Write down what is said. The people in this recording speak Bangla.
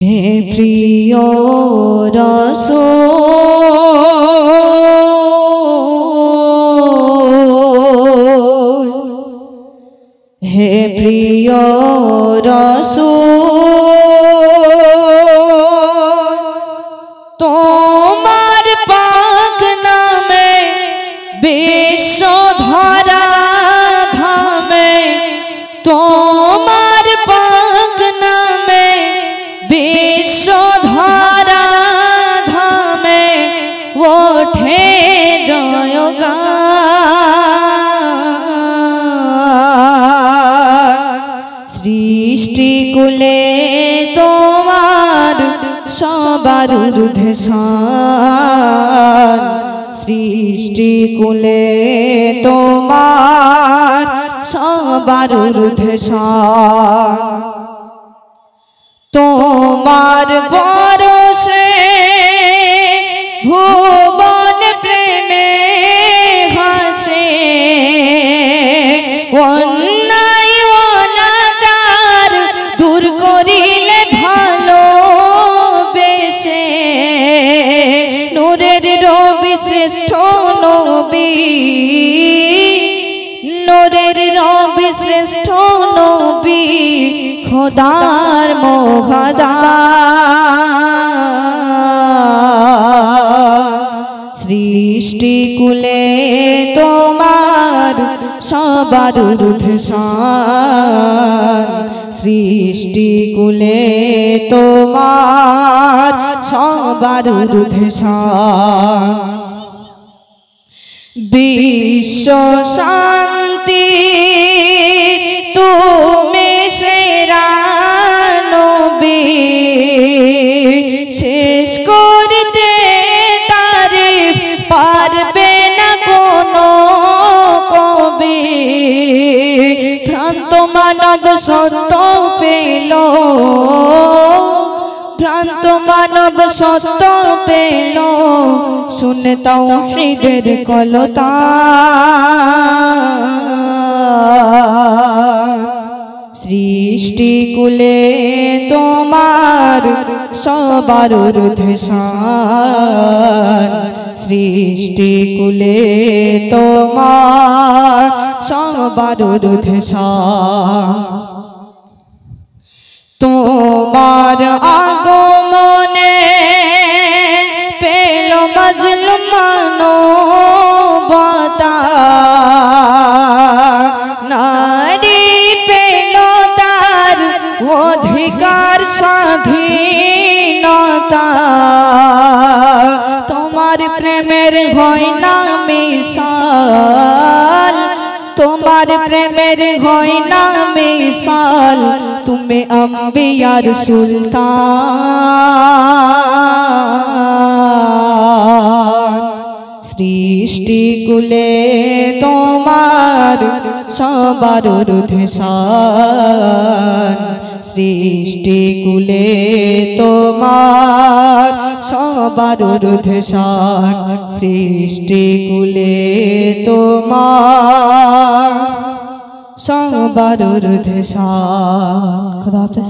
হে প্রিয় রাসূল, হে প্রিয় রাসূল, তোমার পাক নামে বিশ্ব ধরা ধামে, তোমার পাক নামে বিশ্ব ধরা ধামে ওঠে জয়গান। সৃষ্টি কুলে তোমার সবার ঊর্ধ্বে শান, সৃষ্টি কুলে তোমার সবার ঊর্ধ্বে শান। তোমার পরশে ভুবন প্রেমে হাসে, অন্যায় অনাচার দূর করিলে ভালোবেসে, নূরের রবি শ্রেষ্ঠ নবী, নূরের রবি শ্রেষ্ঠ নবী, খোদার মহাদান। সৃষ্টি কুলে তোমার সবার ঊর্ধ্বে শান, সৃষ্টি কুলে তোমার সবার ঊর্ধ্বে শান। বিশ্ব শান্তি তুমি সেরা নবী, শেষ করতে তারিফ পারবে না কোনো কবি। ভ্রান্ত মানব সত্য পেল, ভ্রান্ত মানব সত্য পেল, শুনে তাওহীদের কলতান। সৃষ্টি কুলে তোমার সবার ঊর্ধ্বে শান, সৃষ্টি কুলে তোমার সবার ঊর্ধ্বে শান। তোমার আগমনে পেল মজলুম মানবতা, নারী পেল তার অধিকার স্বাধীনতা। তোমার প্রেমের হয় না মিসাল, তোমার প্রেমের হয় না মিসাল, তুমি আম্বিয়ার সুলতান। সৃষ্টি কুলে তোমার সবার ঊর্ধ্বে শান, সৃষ্টি কুলে তোমার সবার ঊর্ধ্বে শান, সৃষ্টি কুলে তোমার সবার ঊর্ধ্বে শান। খোদা হাফেজ।